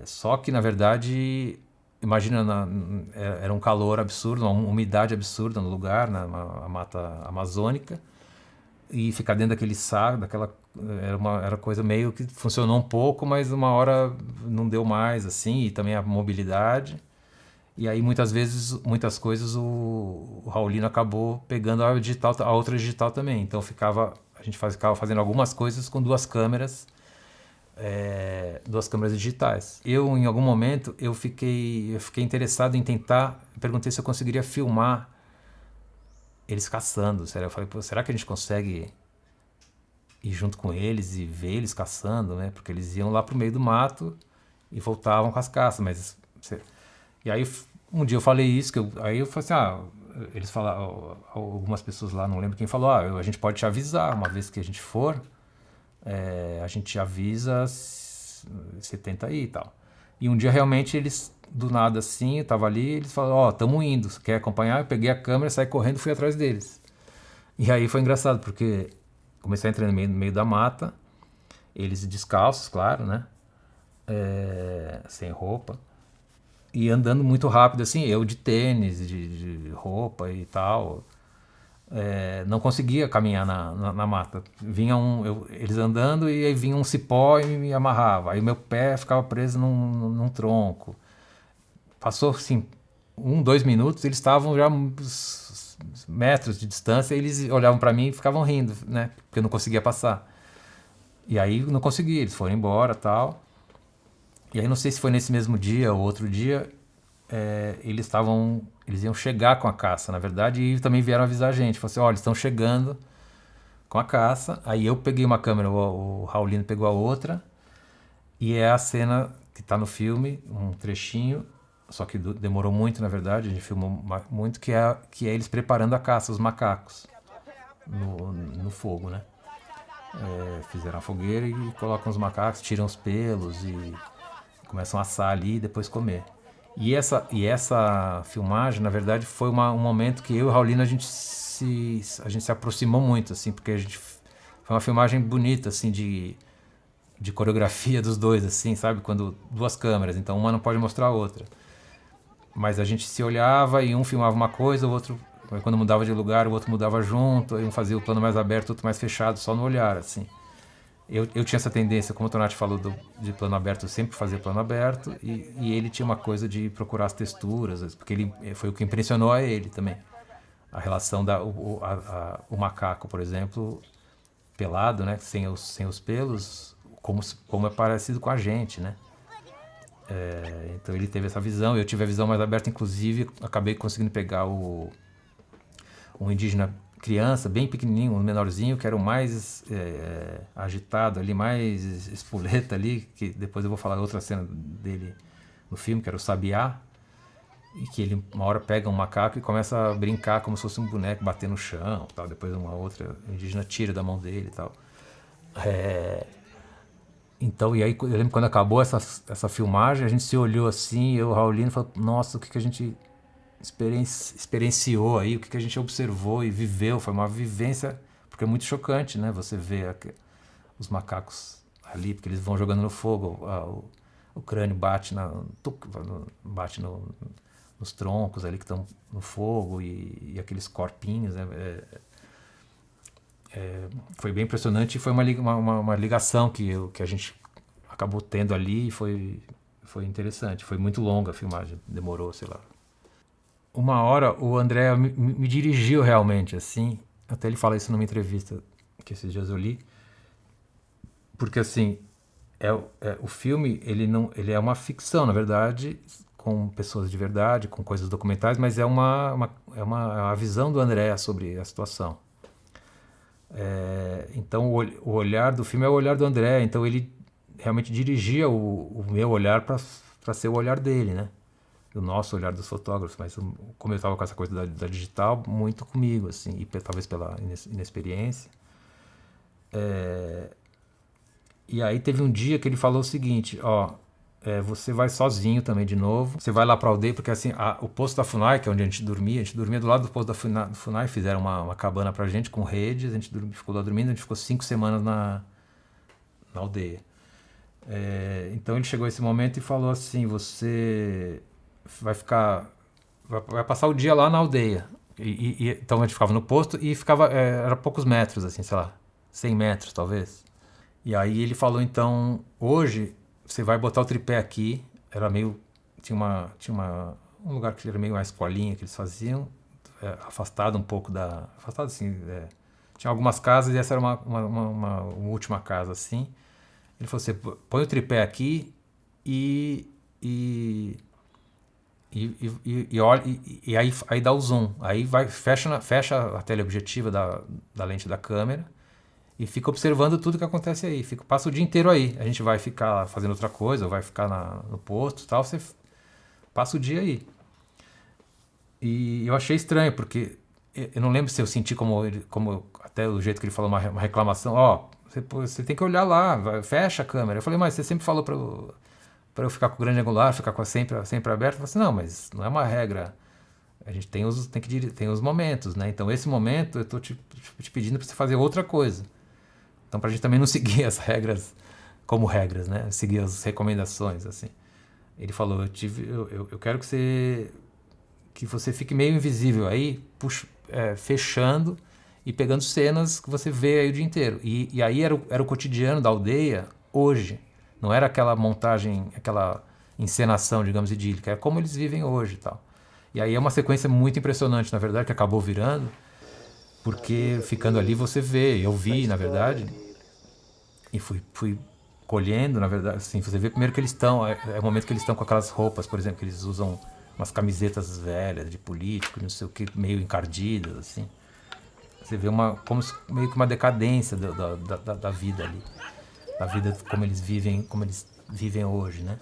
Só que, na verdade, imagina, era um calor absurdo, uma umidade absurda no lugar, na mata amazônica, e ficar dentro daquele saco, era coisa meio que funcionou um pouco, mas uma hora não deu mais, assim, e também a mobilidade. E aí, muitas coisas, o Raulino acabou pegando a outra digital também. Então, a gente ficava fazendo algumas coisas com duas câmeras digitais. Em algum momento, eu fiquei interessado em perguntei se eu conseguiria filmar eles caçando. Eu falei, será que a gente consegue ir junto com eles e ver eles caçando, né? Porque eles iam lá pro meio do mato e voltavam com as caças, mas... E aí, um dia eu falei isso, aí eu falei assim, eles falaram, algumas pessoas lá, não lembro quem falou, a gente pode te avisar, uma vez que a gente for, a gente te avisa, você tenta ir e tal. E um dia realmente eles, do nada assim, eu tava ali, eles falaram, tamo indo, quer acompanhar? Eu peguei a câmera, saí correndo e fui atrás deles. E aí foi engraçado, porque comecei a entrar no meio da mata, eles descalços, claro, né? Sem roupa. E andando muito rápido, assim, eu de tênis, de roupa e tal. Não conseguia caminhar na mata. Vinha eles andando e aí vinha um cipó e me amarrava. Aí meu pé ficava preso num tronco. Passou, assim, 2 minutos, eles estavam já uns metros de distância e eles olhavam para mim e ficavam rindo, né? Porque eu não conseguia passar. E aí não consegui, eles foram embora e tal. E aí não sei se foi nesse mesmo dia ou outro dia, eles iam chegar com a caça, na verdade, e também vieram avisar a gente. Falaram assim, olha, eles estão chegando com a caça. Aí eu peguei uma câmera, o Raulino pegou a outra, e é a cena que está no filme, um trechinho, só que demorou muito, na verdade, a gente filmou muito, que é eles preparando a caça, os macacos, no fogo, né? Fizeram a fogueira e colocam os macacos, tiram os pelos e começam a assar ali e depois comer. E essa filmagem, na verdade, foi um momento que eu e o Raulino a gente se aproximou muito, assim, porque foi uma filmagem bonita, assim, de coreografia dos dois, assim, sabe? Quando 2 câmeras, então uma não pode mostrar a outra. Mas a gente se olhava e um filmava uma coisa, o outro, quando mudava de lugar, o outro mudava junto, aí um fazia o plano mais aberto, o outro mais fechado, só no olhar, assim. Eu tinha essa tendência, como o Tonati falou de plano aberto, eu sempre fazia plano aberto, e ele tinha uma coisa de procurar as texturas, porque foi o que impressionou a ele também. A relação o macaco, por exemplo, pelado, né, sem os pelos, como é parecido com a gente, né? Então ele teve essa visão, eu tive a visão mais aberta, inclusive acabei conseguindo pegar um indígena criança, bem pequenininho, um menorzinho, que era o mais agitado ali, mais espoleta ali, que depois eu vou falar outra cena dele no filme, que era o Sabiá, e que ele uma hora pega um macaco e começa a brincar como se fosse um boneco, bater no chão, tal. Depois uma outra indígena tira da mão dele e tal. Então, e aí eu lembro quando acabou essa filmagem, a gente se olhou assim, eu e o Raulino, falou, nossa, o que a gente experienciou aí, o que a gente observou e viveu, foi uma vivência, porque é muito chocante, né? Você vê os macacos ali, porque eles vão jogando no fogo, o crânio bate nos troncos ali que estão no fogo e aqueles corpinhos, né? Foi bem impressionante e foi uma ligação que a gente acabou tendo ali e foi interessante. Foi muito longa a filmagem, demorou, sei lá. Uma hora o André me dirigiu realmente, assim, até ele fala isso numa entrevista que esses dias eu li, porque assim, o filme, ele é uma ficção, na verdade, com pessoas de verdade, com coisas documentais, mas é a visão do André sobre a situação. Então o olhar do filme é o olhar do André, então ele realmente dirigia o meu olhar para ser o olhar dele, né? O nosso olhar dos fotógrafos, mas como eu estava com essa coisa da digital, muito comigo, assim, e talvez pela inexperiência. E aí teve um dia que ele falou o seguinte, você vai sozinho também de novo, você vai lá para a aldeia, porque assim, o posto da FUNAI, que é onde a gente dormia do lado do posto da FUNAI, fizeram uma cabana pra gente com redes, a gente ficou lá dormindo, a gente ficou 5 semanas na aldeia. Então ele chegou esse momento e falou assim, você vai passar o dia lá na aldeia. Então a gente ficava no posto e era poucos metros, assim, sei lá, 100 metros talvez. E aí ele falou, então, hoje você vai botar o tripé aqui, tinha um lugar que era meio uma escolinha que eles faziam, afastado um pouco afastado assim, tinha algumas casas e essa era uma última casa, assim. Ele falou, você põe o tripé aqui e olha, e aí dá o zoom, aí fecha a teleobjetiva da lente da câmera e fica observando tudo que acontece aí. Passa o dia inteiro aí. A gente vai ficar fazendo outra coisa, ou vai ficar no posto e tal, você passa o dia aí. E eu achei estranho, porque eu não lembro se eu senti como até o jeito que ele falou, uma reclamação, você tem que olhar lá, fecha a câmera. Eu falei, mas você sempre falou para eu ficar com o grande angular, ficar com sempre aberto. Eu falei assim, não, mas não é uma regra. A gente tem os momentos, né? Então esse momento eu tô te pedindo para você fazer outra coisa. Então pra gente também não seguir as regras como regras, né? Seguir as recomendações, assim. Ele falou, eu quero que você fique meio invisível aí, fechando e pegando cenas que você vê aí o dia inteiro. E aí era o cotidiano da aldeia hoje. Não era aquela montagem, aquela encenação, digamos, idílica. É como eles vivem hoje e tal. E aí é uma sequência muito impressionante, na verdade, que acabou virando, porque ficando ali você vê, eu vi, na verdade, e fui colhendo, na verdade, assim, você vê primeiro que eles estão, é o momento que eles estão com aquelas roupas, por exemplo, que eles usam umas camisetas velhas de político, não sei o que, meio encardidas, assim. Você vê meio que uma decadência da vida ali, da vida como eles vivem hoje, né?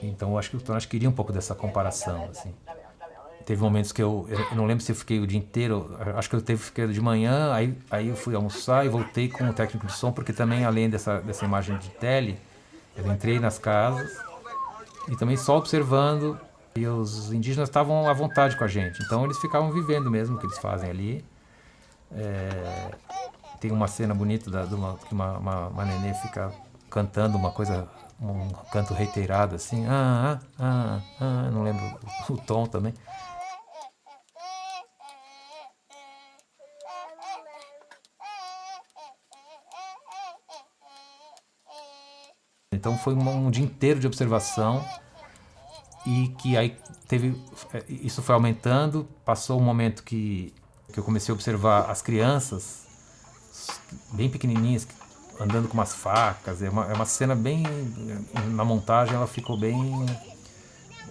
Então eu acho que o Tonati queria um pouco dessa comparação, assim. Teve momentos que eu não lembro se eu fiquei o dia inteiro, acho que fiquei de manhã, aí eu fui almoçar e voltei com o técnico de som, porque também além dessa imagem de tele, eu entrei nas casas e também só observando, e os indígenas estavam à vontade com a gente, então eles ficavam vivendo mesmo o que eles fazem ali. Tem uma cena bonita que uma nenê fica cantando uma coisa, um canto reiterado assim, não lembro o tom também. Então foi um dia inteiro de observação e que aí isso foi aumentando, passou um momento que eu comecei a observar as crianças bem pequenininhas andando com umas facas, é uma cena bem, na montagem ela ficou bem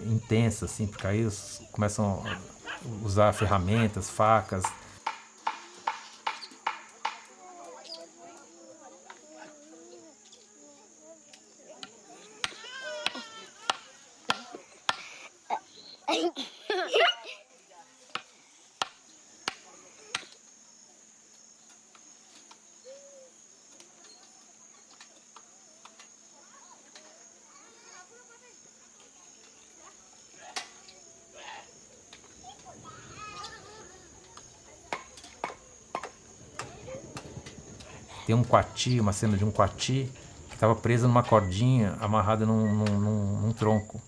intensa assim, porque aí eles começam a usar ferramentas, facas. Tem um coati, uma cena de um coati que estava preso numa cordinha amarrada num tronco.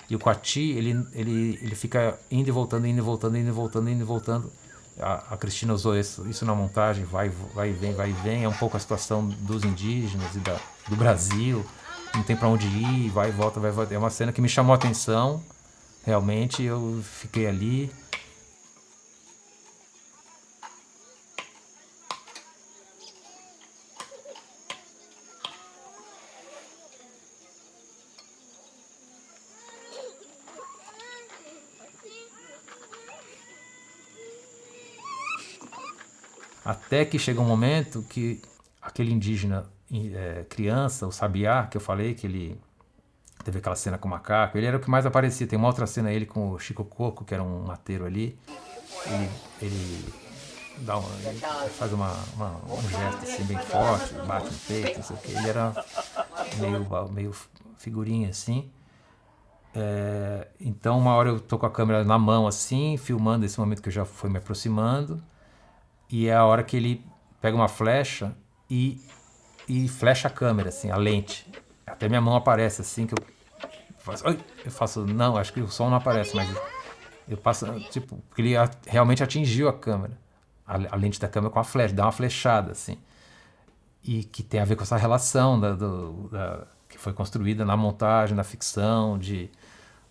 E o coati, ele fica indo e voltando, indo e voltando, indo e voltando, indo e voltando. A Cristina usou isso na montagem, vai e vem, vai e vem. É um pouco a situação dos indígenas e do Brasil. Não tem para onde ir, vai e volta, vai e volta. É uma cena que me chamou a atenção, realmente. Eu fiquei ali. Até que chega um momento que aquele indígena criança, o Sabiá, que eu falei, que ele teve aquela cena com o macaco, ele era o que mais aparecia. Tem uma outra cena ele com o Chico Coco, que era um mateiro ali. Ele faz um gesto assim bem forte, bate no peito, não sei o que. Ele era meio figurinha assim. Então uma hora eu tô com a câmera na mão assim, filmando esse momento que eu já fui me aproximando. E é a hora que ele pega uma flecha e flecha a câmera, assim, a lente. Até minha mão aparece, assim, que eu faço, não, acho que o som não aparece, mas eu passo, tipo, porque ele realmente atingiu a câmera, a lente da câmera com a flecha, dá uma flechada, assim. E que tem a ver com essa relação que foi construída na montagem, na ficção,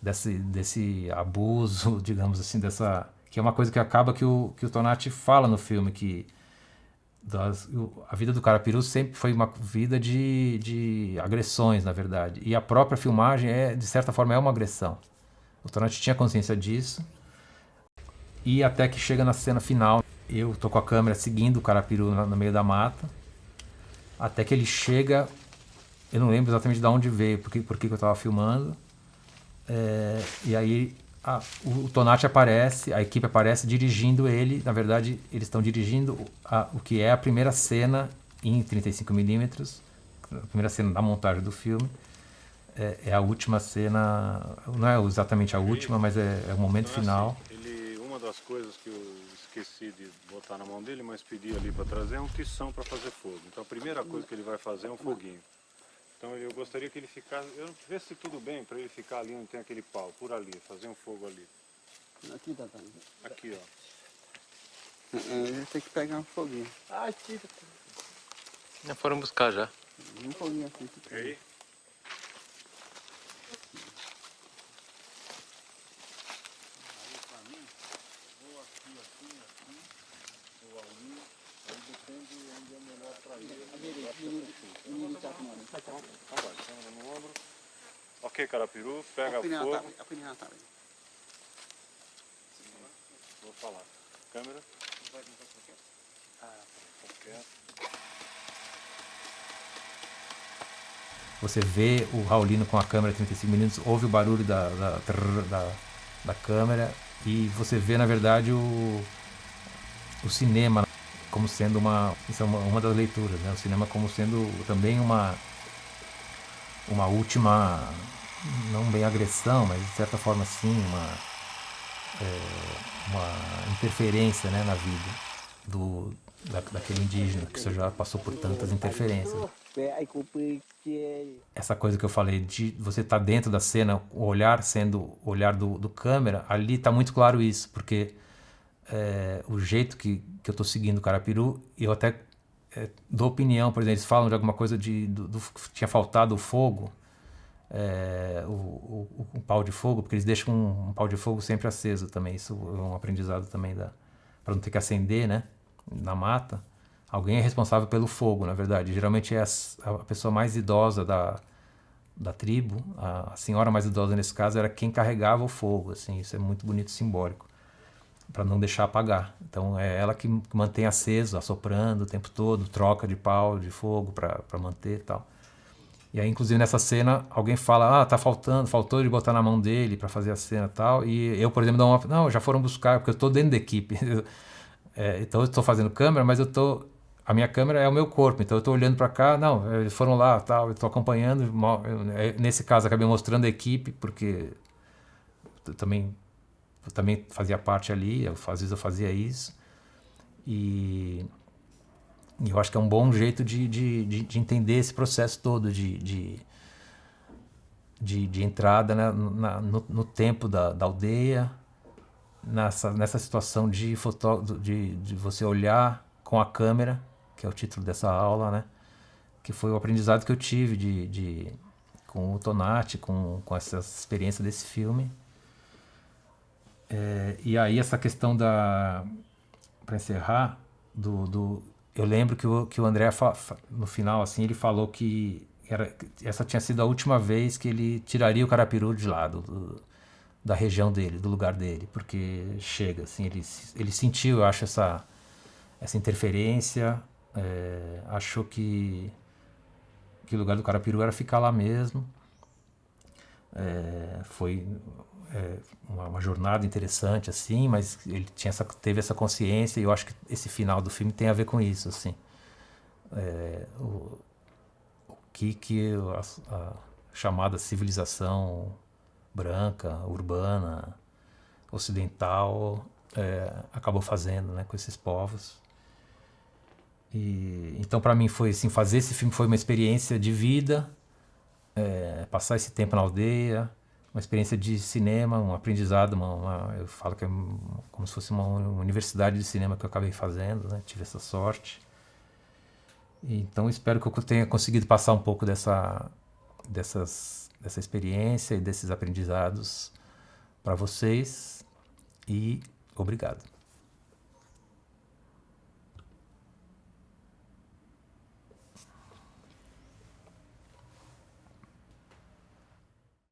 desse abuso, digamos assim, que é uma coisa que acaba que o Tonati fala no filme, que a vida do Carapiru sempre foi uma vida de agressões, na verdade. E a própria filmagem, de certa forma, é uma agressão. O Tonati tinha consciência disso. E até que chega na cena final, eu tô com a câmera seguindo o Carapiru no meio da mata. até que ele chega, eu não lembro exatamente de onde veio, por que eu estava filmando, e aí o Tonati aparece, a equipe aparece dirigindo ele, na verdade eles estão dirigindo o que é a primeira cena em 35mm, a primeira cena da montagem do filme, é a última cena, não é exatamente a última, mas é o momento final. Assim, uma das coisas que eu esqueci de botar na mão dele, mas pedi ali para trazer, é um tição para fazer fogo. Então a primeira coisa que ele vai fazer é um foguinho. Então eu gostaria que ele ficasse, ver se tudo bem para ele ficar ali onde tem aquele pau, por ali, fazer um fogo ali. Aqui, Tatá. Aqui, ó. Tem que pegar um foguinho. Aqui, Já foram buscar já. Um foguinho assim. Aí. Ok, Carapiru, pega fogo. A pinha tá ali. Vou falar. Câmera. Você vê o Raulino com a câmera 35mm, ouve o barulho da câmera e você vê, na verdade, o cinema como sendo isso é uma das leituras, né? O cinema como sendo também uma última, não bem agressão, mas de certa forma sim, uma interferência, né, na vida daquele indígena que já passou por tantas interferências. Essa coisa que eu falei de você estar dentro da cena, o olhar sendo o olhar do câmera, ali está muito claro isso, porque o jeito que eu estou seguindo o Carapiru, eu até dou opinião, por exemplo, eles falam de alguma coisa tinha faltado o fogo, o pau de fogo, porque eles deixam um pau de fogo sempre aceso também, isso é um aprendizado também para não ter que acender, né, na mata. Alguém é responsável pelo fogo, na verdade, geralmente é a pessoa mais idosa da tribo, a senhora mais idosa nesse caso era quem carregava o fogo, assim, isso é muito bonito e simbólico, para não deixar apagar. Então é ela que mantém aceso, assoprando o tempo todo, troca de pau, de fogo para manter e tal. E aí, inclusive, nessa cena, alguém fala, faltou de botar na mão dele para fazer a cena e tal. E eu, por exemplo, não, já foram buscar, porque eu estou dentro da equipe. Então eu estou fazendo câmera, mas a minha câmera é o meu corpo, então eu estou olhando para cá, não, eles foram lá, tal, eu estou acompanhando. Nesse caso, acabei mostrando a equipe, porque eu também fazia parte ali, às vezes eu fazia isso. E eu acho que é um bom jeito de entender esse processo todo de entrada, né, no tempo da aldeia, nessa situação de você olhar com a câmera, que é o título dessa aula, né, que foi o aprendizado que eu tive com o Tonati, com essa experiência desse filme. E aí essa questão para encerrar, eu lembro que o André, no final, assim, ele falou que essa tinha sido a última vez que ele tiraria o Carapiru de lá, da região dele, do lugar dele, porque chega, assim, ele sentiu, eu acho, essa interferência, achou que o lugar do Carapiru era ficar lá mesmo. Foi uma jornada interessante, assim, mas ele teve essa consciência, e eu acho que esse final do filme tem a ver com isso, assim. O que a chamada civilização branca, urbana, ocidental, acabou fazendo, né, com esses povos. Então, para mim, foi assim, fazer esse filme foi uma experiência de vida, passar esse tempo na aldeia, uma experiência de cinema, um aprendizado, eu falo que é como se fosse uma universidade de cinema que eu acabei fazendo, né? Tive essa sorte. Então espero que eu tenha conseguido passar um pouco dessa experiência e desses aprendizados para vocês, e obrigado.